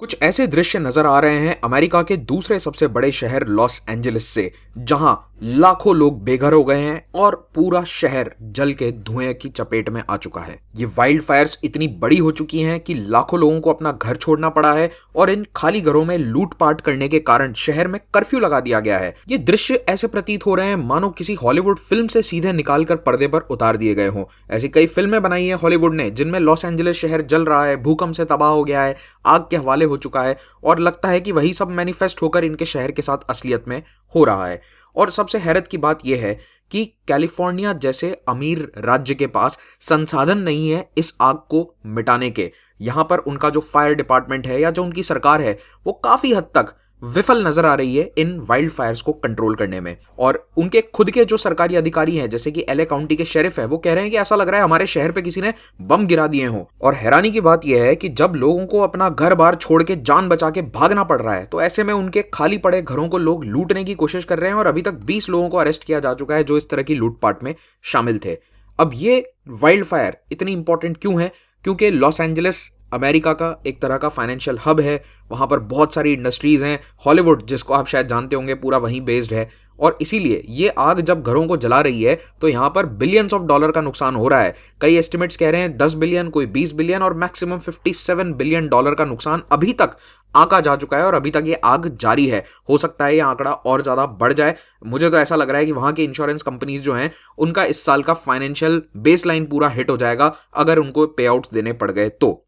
कुछ ऐसे दृश्य नजर आ रहे हैं अमेरिका के दूसरे सबसे बड़े शहर लॉस एंजलिस से, जहां लाखों लोग बेघर हो गए हैं और पूरा शहर जल के धुएं की चपेट में आ चुका है। ये वाइल्ड फायर्स इतनी बड़ी हो चुकी हैं कि लाखों लोगों को अपना घर छोड़ना पड़ा है और इन खाली घरों में लूटपाट करने के कारण शहर में कर्फ्यू लगा दिया गया है। ये दृश्य ऐसे प्रतीत हो रहे हैं मानो किसी हॉलीवुड फिल्म से सीधे निकालकर पर्दे पर उतार दिए गए हों। ऐसी कई फिल्में बनाई है हॉलीवुड ने जिनमें लॉस एंजलिस शहर जल रहा है, भूकंप से तबाह हो गया है, आग के हवाले हो चुका है और लगता है कि वही सब मैनिफेस्ट होकर इनके शहर के साथ असलियत में हो रहा है। और सबसे हैरत की बात यह है कि कैलिफोर्निया जैसे अमीर राज्य के पास संसाधन नहीं है इस आग को मिटाने के। यहां पर उनका जो फायर डिपार्टमेंट है या जो उनकी सरकार है वो काफी हद तक विफल नजर आ रही है इन वाइल्ड फायर्स को कंट्रोल करने में। और उनके खुद के जो सरकारी अधिकारी हैं जैसे कि एलए काउंटी के शेरिफ है, वो कह रहे हैं कि ऐसा लग रहा है हमारे शहर पे किसी ने बम गिरा दिए हों। और हैरानी की बात यह है कि जब लोगों को अपना घर बार छोड़ के जान बचा के भागना पड़ रहा है तो ऐसे में उनके खाली पड़े घरों को लोग लूटने की कोशिश कर रहे हैं और अभी तक 20 लोगों को अरेस्ट किया जा चुका है जो इस तरह की लूटपाट में शामिल थे। अब ये वाइल्ड फायर इतनी इंपॉर्टेंट क्यों है? क्योंकि लॉस एंजलिस अमेरिका का एक तरह का फाइनेंशियल हब है। वहां पर बहुत सारी इंडस्ट्रीज हैं। हॉलीवुड, जिसको आप शायद जानते होंगे, पूरा वहीं बेस्ड है। और इसीलिए ये आग जब घरों को जला रही है तो यहां पर बिलियंस ऑफ डॉलर का नुकसान हो रहा है। कई एस्टिमेट्स कह रहे हैं 10 बिलियन, कोई 20 बिलियन और मैक्सिमम 57 बिलियन डॉलर का नुकसान अभी तक आंका जा चुका है और अभी तक ये आग जारी है। हो सकता है ये आंकड़ा और ज्यादा बढ़ जाए। मुझे तो ऐसा लग रहा है कि वहां की इंश्योरेंस कंपनीज जो हैं उनका इस साल का फाइनेंशियल बेसलाइन पूरा हिट हो जाएगा अगर उनको पे आउट्स देने पड़ गए तो।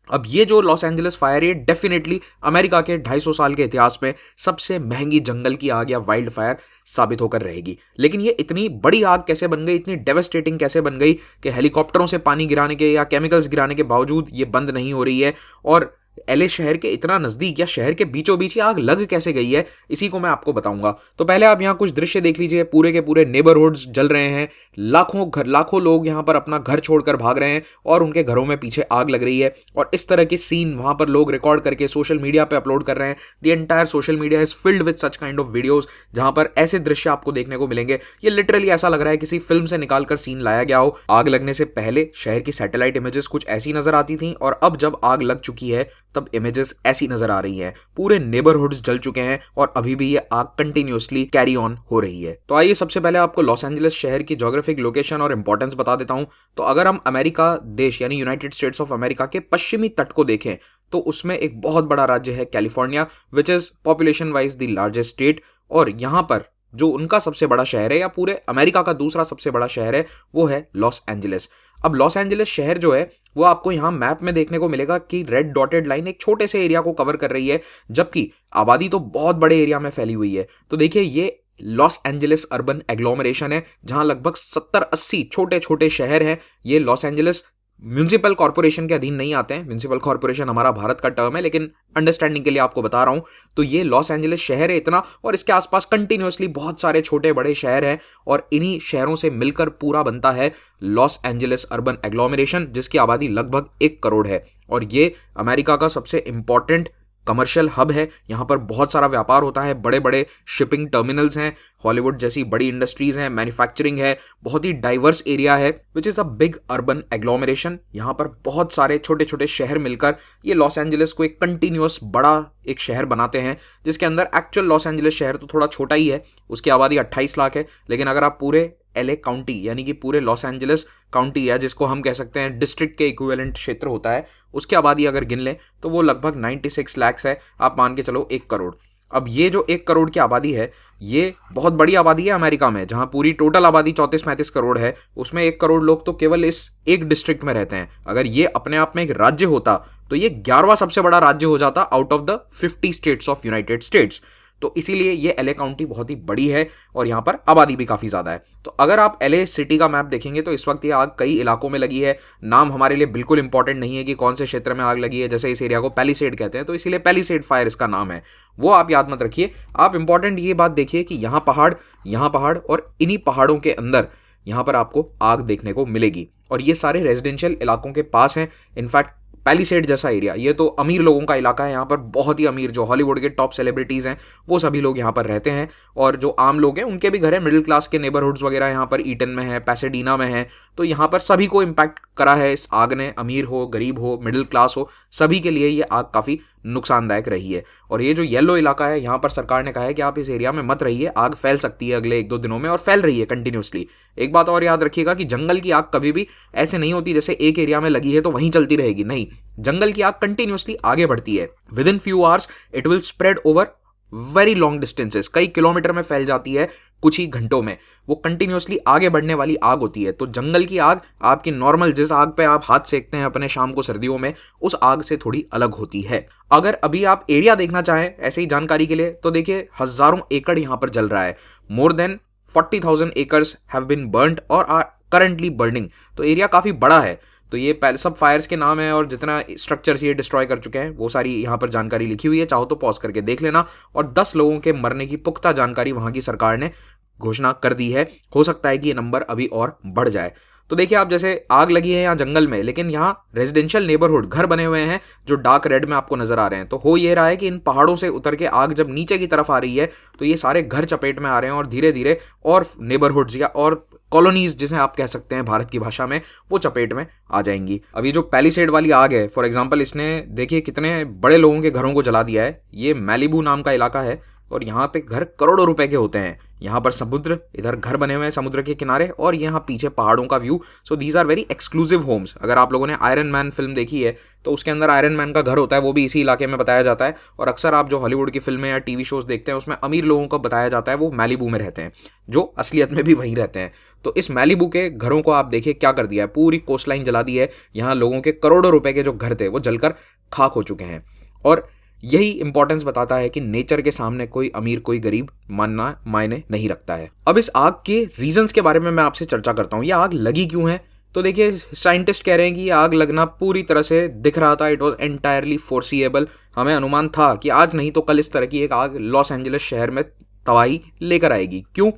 अब ये जो लॉस एंजलिस फायर, ये डेफिनेटली अमेरिका के 250 साल के इतिहास में सबसे महंगी जंगल की आग या वाइल्ड फायर साबित होकर रहेगी। लेकिन ये इतनी बड़ी आग कैसे बन गई, इतनी डेवास्टेटिंग कैसे बन गई कि हेलीकॉप्टरों से पानी गिराने के या केमिकल्स गिराने के बावजूद ये बंद नहीं हो रही है? और एलए शहर के इतना नजदीक या शहर के बीचों बीच आग लग कैसे गई है, इसी को मैं आपको बताऊंगा। तो पहले आप यहाँ कुछ दृश्य देख लीजिए। पूरे के पूरे नेबरहुड्स जल रहे हैं। लाखों लोग यहाँ पर अपना घर छोड़कर भाग रहे हैं और उनके घरों में पीछे आग लग रही है। और इस तरह के सीन वहां पर लोग रिकॉर्ड करके सोशल मीडिया पे अपलोड कर रहे हैं। The entire social media is filled with such kind of videos जहां पर ऐसे दृश्य आपको देखने को मिलेंगे। ये लिटरली ऐसा लग रहा है किसी फिल्म से निकालकर सीन लाया गया हो। आग लगने से पहले शहर की सैटेलाइट इमेजेस कुछ ऐसी नजर आती थी और अब जब आग लग चुकी है तब इमेजेस ऐसी नजर आ रही हैं। पूरे नेबरहुड्स जल चुके हैं और अभी भी ये आग कंटिन्यूअसली कैरी ऑन हो रही है। तो आइए सबसे पहले आपको लॉस एंजलिस शहर की ज्योग्राफिक लोकेशन और इंपॉर्टेंस बता देता हूं। तो अगर हम अमेरिका देश यानी यूनाइटेड स्टेट्स ऑफ अमेरिका के पश्चिमी तट को देखें तो उसमें एक बहुत बड़ा राज्य है California, which is population wise the largest state. और यहां पर जो उनका सबसे बड़ा शहर है या पूरे अमेरिका का दूसरा सबसे बड़ा शहर है वो है लॉस एंजलिस। अब लॉस एंजलिस शहर जो है वो आपको यहाँ मैप में देखने को मिलेगा कि रेड डॉटेड लाइन एक छोटे से एरिया को कवर कर रही है, जबकि आबादी तो बहुत बड़े एरिया में फैली हुई है। तो देखिए ये लॉस एंजलिस अर्बन एग्लोमरेशन है जहां लगभग 70-80 छोटे छोटे शहर हैं। ये लॉस एंजलिस म्यूनिसिपल कॉर्पोरेशन के अधीन नहीं आते हैं। म्यूनिसिपल कॉर्पोरेशन हमारा भारत का टर्म है, लेकिन अंडरस्टैंडिंग के लिए आपको बता रहा हूं। तो ये लॉस एंजलिस शहर है इतना, और इसके आसपास कंटिन्यूअसली बहुत सारे छोटे बड़े शहर हैं और इन्हीं शहरों से मिलकर पूरा बनता है लॉस एंजलिस अर्बन एग्लोमरेशन, जिसकी आबादी लगभग 1 करोड़ है। और ये अमेरिका का सबसे इंपॉर्टेंट कमर्शियल हब है। यहाँ पर बहुत सारा व्यापार होता है, बड़े बड़े शिपिंग टर्मिनल्स हैं, हॉलीवुड जैसी बड़ी इंडस्ट्रीज हैं, मैन्युफैक्चरिंग है, बहुत ही डाइवर्स एरिया है, which is a big urban agglomeration. यहाँ पर बहुत सारे छोटे छोटे शहर मिलकर ये लॉस एंजलिस को एक कंटिन्यूअस बड़ा एक शहर बनाते हैं, जिसके अंदर एक्चुअल लॉस एंजलिस शहर तो थोड़ा छोटा ही है, उसकी आबादी 28 लाख है। लेकिन अगर आप पूरे एलए काउंटी यानी कि पूरे लॉस एंजलिस काउंटी या जिसको हम कह सकते हैं डिस्ट्रिक्ट के इक्विवेलेंट क्षेत्र होता है, उसकी आबादी अगर गिन लें तो वो लगभग 96 लाख है। आप मान के चलो 1 करोड़। अब ये जो 1 करोड़ की आबादी है ये बहुत बड़ी आबादी है अमेरिका में, जहां पूरी टोटल आबादी 34-35 करोड़ है। उसमें 1 करोड़ लोग तो केवल इस एक डिस्ट्रिक्ट में रहते हैं। अगर ये अपने आप में एक राज्य होता तो ये 11वां सबसे बड़ा राज्य हो जाता out of the 50 states of United states. तो इसीलिए ये एलए काउंटी बहुत ही बड़ी है और यहाँ पर आबादी भी काफ़ी ज़्यादा है। तो अगर आप एलए सिटी का मैप देखेंगे तो इस वक्त ये आग कई इलाकों में लगी है। नाम हमारे लिए बिल्कुल इंपॉर्टेंट नहीं है कि कौन से क्षेत्र में आग लगी है। जैसे इस एरिया को पैलिसेड कहते हैं तो इसीलिए पैलिसेड फायर इसका नाम है, वो आप याद मत रखिए। आप इंपॉर्टेंट ये बात देखिए कि यहाँ पहाड़ और इन्हीं पहाड़ों के अंदर यहाँ पर आपको आग देखने को मिलेगी। और ये सारे रेजिडेंशियल इलाकों के पास हैं। इनफैक्ट पैलिसेड जैसा एरिया, ये तो अमीर लोगों का इलाका है। यहाँ पर बहुत ही अमीर जो हॉलीवुड के टॉप सेलिब्रिटीज़ हैं वो सभी लोग यहाँ पर रहते हैं। और जो आम लोग हैं उनके भी घर है, मिडिल क्लास के नेबरहुड्स वगैरह यहाँ पर ईटन में है, पैसेडीना में है। तो यहाँ पर सभी को इम्पैक्ट करा है इस आग ने, अमीर हो, गरीब हो, मिडिल क्लास हो, सभी के लिए ये आग काफ़ी नुकसानदायक रही है। और ये जो येलो इलाका है, यहाँ पर सरकार ने कहा है कि आप इस एरिया में मत रहिए, आग फैल सकती है अगले 1-2 दिनों में, और फैल रही है कंटिन्यूसली। एक बात और याद रखिएगा कि जंगल की आग कभी भी ऐसे नहीं होती जैसे एक एरिया में लगी है तो वहीं चलती रहेगी, नहीं, जंगल की आग कंटिन्यूसली आगे बढ़ती है। With in few hours it will spread over very long distances, कई किलोमीटर में फैल जाती है कुछ ही घंटों में। वो कंटिन्यूसली आगे बढ़ने वाली आग होती है। तो जंगल की आग आपकी नॉर्मल जिस आग पे आप हाथ सेकते हैं अपने शाम को सर्दियों में, उस आग से थोड़ी अलग होती है। अगर अभी आप एरिया देखना चाहें ऐसे ही जानकारी के लिए, तो देखिए हजारों एकड़ यहां पर जल रहा है। More than 40,000 acres have been burned और आर करंटली बर्निंग। तो एरिया काफी बड़ा है। तो ये पहले सब फायर्स के नाम है और जितना स्ट्रक्चर्स ये डिस्ट्रॉय कर चुके हैं वो सारी यहाँ पर जानकारी लिखी हुई है, चाहो तो पॉज करके देख लेना। और 10 लोगों के मरने की पुख्ता जानकारी वहां की सरकार ने घोषणा कर दी है। हो सकता है कि ये नंबर अभी और बढ़ जाए। तो देखिए आप, जैसे आग लगी है यहाँ जंगल में, लेकिन यहाँ रेजिडेंशियल नेबरहुड घर बने हुए हैं जो डार्क रेड में आपको नजर आ रहे हैं। तो हो ये रहा है कि इन पहाड़ों से उतर के आग जब नीचे की तरफ आ रही है तो ये सारे घर चपेट में आ रहे हैं और धीरे धीरे और नेबरहुड्स या और कॉलोनीज जिसे आप कह सकते हैं भारत की भाषा में, वो चपेट में आ जाएंगी। अभी जो पैलिसेड वाली आग है फॉर एग्जांपल, इसने देखिए कितने बड़े लोगों के घरों को जला दिया है। ये मैलिबू नाम का इलाका है और यहाँ पे घर करोड़ों रुपए के होते हैं। यहाँ पर समुद्र, इधर घर बने हुए हैं समुद्र के किनारे और यहाँ पीछे पहाड़ों का view. So these are very exclusive homes. अगर आप लोगों ने आयरन मैन फिल्म देखी है तो उसके अंदर आयरन मैन का घर होता है, वो भी इसी इलाके में बताया जाता है। और अक्सर आप जो हॉलीवुड की फिल्में या टीवी शोज देखते हैं उसमें अमीर लोगों को बताया जाता है वो मैलिबू में रहते हैं, जो असलियत में भी वहीं रहते हैं। तो इस मैलिबू के घरों को आप देखिए क्या कर दिया है, पूरी कोस्ट लाइन जला दी है। यहाँ लोगों के करोड़ों रुपए के जो घर थे वो जलकर खाक हो चुके हैं। और यही इंपॉर्टेंस बताता है कि नेचर के सामने कोई अमीर कोई गरीब मानना मायने नहीं रखता है। अब इस आग के रीजंस के बारे में मैं आपसे चर्चा करता हूँ। ये आग लगी क्यों है? तो देखिए साइंटिस्ट कह रहे हैं कि ये आग लगना पूरी तरह से दिख रहा था, इट वॉज एंटायरली फोर्सिएबल। हमें अनुमान था कि आज नहीं तो कल इस तरह की एक आग लॉस एंजलिस शहर में तबाही लेकर आएगी। क्यों?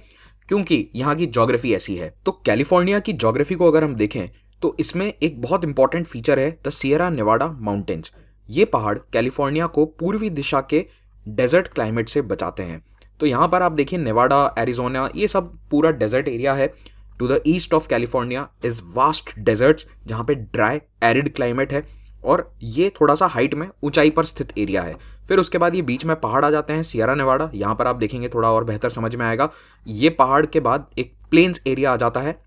क्योंकि यहाँ की ज्योग्राफी ऐसी है। तो कैलिफोर्निया की ज्योग्राफी को अगर हम देखें तो इसमें एक बहुत इंपॉर्टेंट फीचर है द सियरा नेवाडा माउंटेन्स। ये पहाड़ कैलिफोर्निया को पूर्वी दिशा के डेजर्ट क्लाइमेट से बचाते हैं। तो यहाँ पर आप देखिए नेवाडा, एरिजोना, ये सब पूरा डेजर्ट एरिया है। To the east of California is vast deserts जहाँ पे ड्राई एरिड क्लाइमेट है और ये थोड़ा सा हाइट में ऊंचाई पर स्थित एरिया है। फिर उसके बाद ये बीच में पहाड़ आ जाते हैं सियरा नेवाडा, यहाँ पर आप देखेंगे थोड़ा और बेहतर समझ में आएगा। ये पहाड़ के बाद एक प्लेन्स एरिया आ जाता है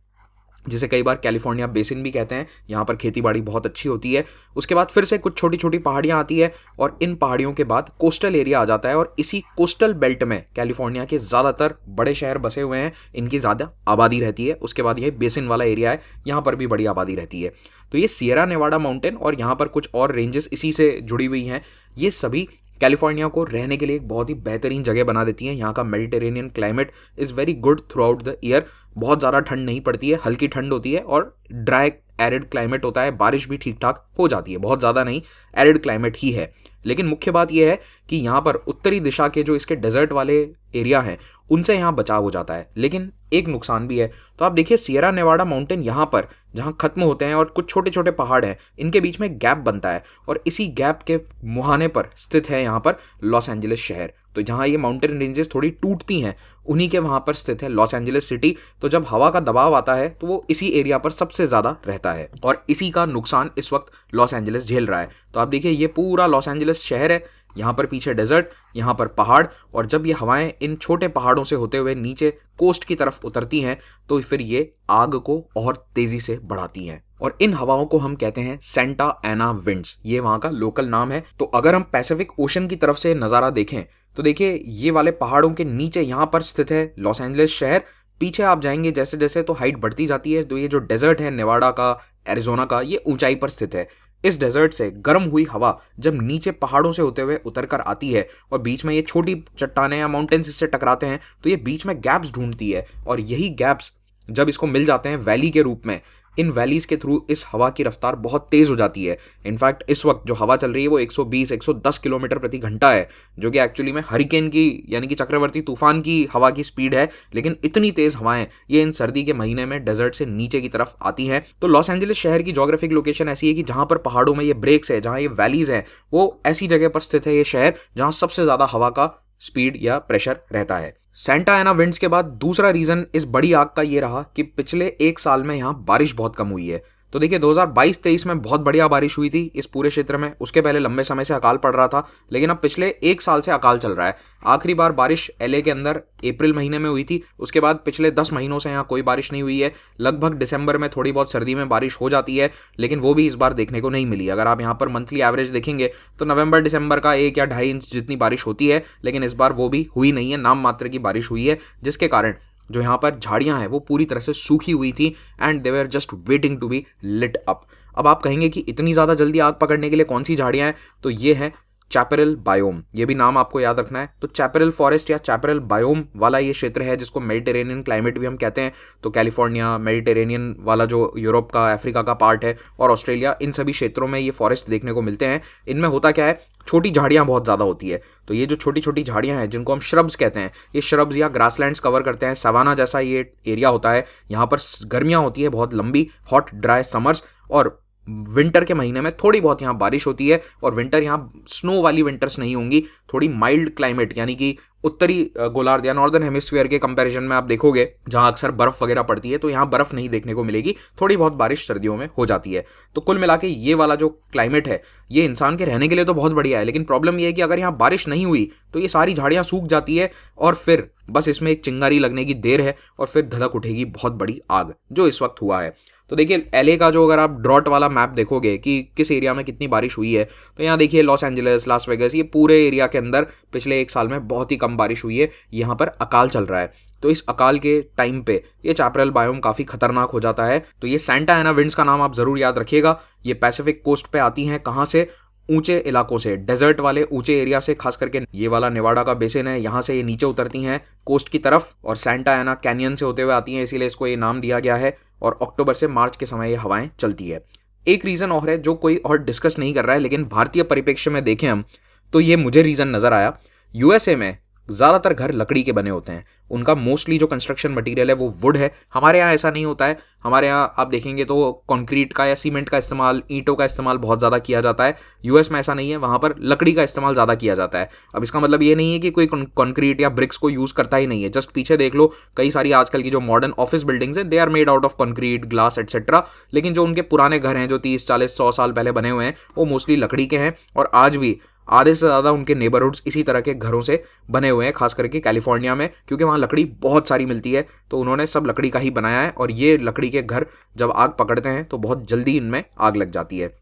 जिसे कई बार कैलिफोर्निया बेसिन भी कहते हैं। यहाँ पर खेतीबाड़ी बहुत अच्छी होती है। उसके बाद फिर से कुछ छोटी छोटी पहाड़ियाँ आती है और इन पहाड़ियों के बाद कोस्टल एरिया आ जाता है और इसी कोस्टल बेल्ट में कैलिफोर्निया के ज़्यादातर बड़े शहर बसे हुए हैं, इनकी ज़्यादा आबादी रहती है। उसके बाद ये बेसिन वाला एरिया है, यहाँ पर भी बड़ी आबादी रहती है। तो ये सियरा नेवाडा माउंटेन और यहाँ पर कुछ और रेंजेस इसी से जुड़ी हुई हैं, ये सभी कैलिफोर्निया को रहने के लिए एक बहुत ही बेहतरीन जगह बना देती हैं। यहाँ का Mediterranean climate is very good through out the year. बहुत ज़्यादा ठंड नहीं पड़ती है, हल्की ठंड होती है और ड्राई एरिड क्लाइमेट होता है। बारिश भी ठीक ठाक हो जाती है, बहुत ज़्यादा नहीं, एरिड क्लाइमेट ही है। लेकिन मुख्य बात यह है कि यहाँ पर उत्तरी दिशा के जो इसके डेजर्ट वाले एरिया हैं उनसे यहाँ बचाव हो जाता है। लेकिन एक नुकसान भी है। तो आप देखिए सियरा नेवाडा माउंटेन यहाँ पर जहाँ खत्म होते हैं और कुछ छोटे छोटे पहाड़ हैं, इनके बीच में गैप बनता है और इसी गैप के मुहाने पर स्थित है यहाँ पर लॉस एंजलिस शहर। तो जहाँ ये माउंटेन रेंजेस थोड़ी टूटती हैं उन्हीं के वहाँ पर स्थित है लॉस एंजलिस सिटी। तो जब हवा का दबाव आता है तो वो इसी एरिया पर सबसे ज़्यादा रहता है और इसी का नुकसान इस वक्त लॉस एंजलिस झेल रहा है। तो आप देखिए ये पूरा लॉस एंजलिस शहर है, यहाँ पर पीछे डेजर्ट, यहाँ पर पहाड़, और जब ये हवाएं इन छोटे पहाड़ों से होते हुए नीचे कोस्ट की तरफ उतरती हैं तो फिर ये आग को और तेजी से बढ़ाती हैं और इन हवाओं को हम कहते हैं सेंटा एना विंड्स। ये वहाँ का लोकल नाम है। तो अगर हम पैसिफिक ओशन की तरफ से नज़ारा देखें तो देखिए ये वाले पहाड़ों के नीचे यहाँ पर स्थित है लॉस एंजलिस शहर। पीछे आप जाएंगे जैसे जैसे तो हाइट बढ़ती जाती है। तो ये जो डेजर्ट है नेवाडा का, एरिजोना का, ये ऊंचाई पर स्थित है। इस डेजर्ट से गर्म हुई हवा जब नीचे पहाड़ों से होते हुए उतर कर आती है और बीच में ये छोटी चट्टानें या माउंटेन्स इससे टकराते हैं तो ये बीच में गैप्स ढूंढती है और यही गैप्स जब इसको मिल जाते हैं वैली के रूप में, इन वैलीज के थ्रू इस हवा की रफ्तार बहुत तेज हो जाती है। इनफैक्ट इस वक्त जो हवा चल रही है वो 120-110 किलोमीटर प्रति घंटा है, जो कि एक्चुअली में हरिकेन की यानी कि चक्रवर्ती तूफान की हवा की स्पीड है। लेकिन इतनी तेज हवाएं ये इन सर्दी के महीने में डेजर्ट से नीचे की तरफ आती हैं। तो लॉस एंजलिस शहर की ज्योग्राफिक लोकेशन ऐसी है कि जहां पर पहाड़ों में ये ब्रेक्स है, जहां ये वैलीज है, वो ऐसी जगह पर स्थित है ये शहर जहां सबसे ज्यादा हवा का स्पीड या प्रेशर रहता है। सेंटा एना विंड्स के बाद दूसरा रीजन इस बड़ी आग का ये रहा कि पिछले एक साल में यहाँ बारिश बहुत कम हुई है। तो तो देखिए 2022-23 में बहुत बढ़िया बारिश हुई थी इस पूरे क्षेत्र में। उसके पहले लंबे समय से अकाल पड़ रहा था, लेकिन अब पिछले 1 साल से अकाल चल रहा है। आखिरी बार बारिश एलए के अंदर अप्रैल महीने में हुई थी। उसके बाद पिछले 10 महीनों से यहाँ कोई बारिश नहीं हुई है। लगभग दिसंबर में थोड़ी बहुत सर्दी में बारिश हो जाती है, लेकिन वो भी इस बार देखने को नहीं मिली। अगर आप यहाँ पर मंथली एवरेज देखेंगे तो नवंबर दिसंबर का 1 या 2.5 इंच जितनी बारिश होती है, लेकिन इस बार वो भी हुई नहीं है। नाम मात्र की बारिश हुई है, जिसके कारण जो यहाँ पर झाड़ियां हैं वो पूरी तरह से सूखी हुई थी and they were just waiting to be lit up. अब आप कहेंगे कि इतनी ज़्यादा जल्दी आग पकड़ने के लिए कौन सी झाड़ियां हैं, तो ये है चैपरल बायोम। ये भी नाम आपको याद रखना है। तो चैपरल फॉरेस्ट या चैपरल बायोम वाला ये क्षेत्र है, जिसको मेडिटेरेनियन क्लाइमेट भी हम कहते हैं। तो कैलिफोर्निया, मेडिटेरेनियन वाला जो यूरोप का, अफ्रीका का पार्ट है, और ऑस्ट्रेलिया, इन सभी क्षेत्रों में ये फॉरेस्ट देखने को मिलते हैं। इनमें होता क्या है, छोटी झाड़ियाँ बहुत ज़्यादा होती है। तो ये जो छोटी छोटी झाड़ियाँ हैं, जिनको हम श्रब्स कहते हैं, ये श्रब्स या ग्रासलैंड्स कवर करते हैं। सवाना जैसा ये एरिया होता है। यहाँ पर गर्मियाँ होती है बहुत लंबी, हॉट ड्राई समर्स, और विंटर के महीने में थोड़ी बहुत यहाँ बारिश होती है। और विंटर यहाँ स्नो वाली विंटर्स नहीं होंगी, थोड़ी माइल्ड क्लाइमेट, यानी कि उत्तरी गोलार्ध या नॉर्दर्न हेमिस्फीयर के कंपैरिजन में आप देखोगे जहाँ अक्सर बर्फ वगैरह पड़ती है, तो यहाँ बर्फ नहीं देखने को मिलेगी। थोड़ी बहुत बारिश सर्दियों में हो जाती है। तो कुल मिला के ये वाला जो क्लाइमेट है, ये इंसान के रहने के लिए तो बहुत बढ़िया है, लेकिन प्रॉब्लम ये है कि अगर यहाँ बारिश नहीं हुई तो ये सारी झाड़ियाँ सूख जाती है, और फिर बस इसमें एक चिंगारी लगने की देर है, और फिर धधक उठेगी बहुत बड़ी आग, जो इस वक्त हुआ है। तो देखिए एलए का जो, अगर आप ड्रॉट वाला मैप देखोगे कि किस एरिया में कितनी बारिश हुई है, तो यहाँ देखिए लॉस एंजलिस, लास वेगस, ये पूरे एरिया के अंदर पिछले 1 साल में बहुत ही कम बारिश हुई है। यहाँ पर अकाल चल रहा है। तो इस अकाल के टाइम पे ये चैपरल बायोम काफ़ी खतरनाक हो जाता है। तो ये सैंटा एना विंड्स का नाम आप ज़रूर याद रखिएगा। ये पैसिफिक कोस्ट पे आती हैं। कहाँ से? ऊंचे इलाकों से, डेजर्ट वाले ऊंचे एरिया से, खास करके ये वाला नेवाडा का बेसिन है, यहाँ से ये नीचे उतरती हैं कोस्ट की तरफ, और सैंटा एना कैनियन से होते हुए आती हैं, इसीलिए इसको ये नाम दिया गया है। और अक्टूबर से मार्च के समय ये हवाएं चलती है। एक रीज़न और है जो कोई और डिस्कस नहीं कर रहा है, लेकिन भारतीय परिप्रेक्ष्य में देखें हम तो ये मुझे रीज़न नज़र आया। यूएसए में ज़्यादातर घर लकड़ी के बने होते हैं। उनका मोस्टली जो कंस्ट्रक्शन मटेरियल है वो वुड है। हमारे यहाँ ऐसा नहीं होता है। हमारे यहाँ आप देखेंगे तो कंक्रीट का या सीमेंट का इस्तेमाल, ईंटों का इस्तेमाल बहुत ज़्यादा किया जाता है। यूएस में ऐसा नहीं है, वहाँ पर लकड़ी का इस्तेमाल ज़्यादा किया जाता है। अब इसका मतलब ये नहीं है कि कोई कंक्रीट या ब्रिक्स को यूज़ करता ही नहीं है। जस्ट पीछे देख लो, कई सारी आजकल की जो मॉडर्न ऑफिस बिल्डिंग्स हैं, they are made out of concrete, glass etcetera. लेकिन जो उनके पुराने घर हैं, जो 30, 40, 100 साल पहले बने हुए हैं, वो मोस्टली लकड़ी के हैं। और आज भी आधे से ज़्यादा उनके नेबरहुड्स इसी तरह के घरों से बने हुए हैं, खास करके कैलिफोर्निया में, क्योंकि वहाँ लकड़ी बहुत सारी मिलती है। तो उन्होंने सब लकड़ी का ही बनाया है, और ये लकड़ी के घर जब आग पकड़ते हैं तो बहुत जल्दी इनमें आग लग जाती है।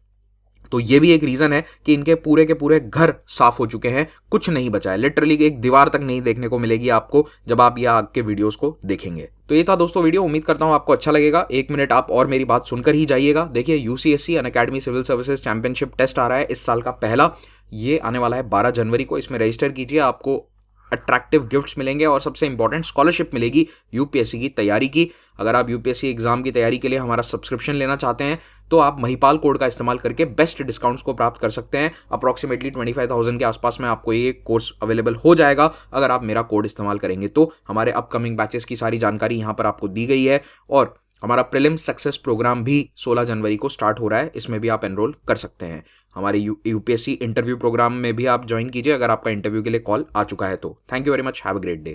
तो ये भी एक रीज़न है कि इनके पूरे के पूरे घर साफ हो चुके हैं, कुछ नहीं बचा है। लिटरली एक दीवार तक नहीं देखने को मिलेगी आपको जब आप ये आग के वीडियोस को देखेंगे। तो ये था दोस्तों वीडियो। उम्मीद करता हूँ आपको अच्छा लगेगा। 1 मिनट आप और मेरी बात सुनकर ही जाइएगा। देखिए UCSC Unacademy civil services championship test आ रहा है इस साल का पहला। ये आने वाला है 12 जनवरी को। इसमें रजिस्टर कीजिए, आपको अट्रैक्टिव गिफ्ट्स मिलेंगे, और सबसे इंपॉर्टेंट स्कॉलरशिप मिलेगी यूपीएससी की तैयारी की। अगर आप यूपीएससी एग्जाम की तैयारी के लिए हमारा सब्सक्रिप्शन लेना चाहते हैं तो आप महिपाल कोड का इस्तेमाल करके बेस्ट डिस्काउंट्स को प्राप्त कर सकते हैं। अप्रॉक्सीमेटली 25,000 के आसपास में आपको ये कोर्स अवेलेबल हो जाएगा अगर आप मेरा कोड इस्तेमाल करेंगे। तो हमारे अपकमिंग बैचेस की सारी जानकारी यहाँ पर आपको दी गई है, और हमारा प्रीलिम्स सक्सेस प्रोग्राम भी 16 जनवरी को स्टार्ट हो रहा है। इसमें भी आप एनरोल कर सकते हैं। हमारे यूपीएससी इंटरव्यू प्रोग्राम में भी आप ज्वाइन कीजिए अगर आपका इंटरव्यू के लिए कॉल आ चुका है तो। Thank you very much, have a great day.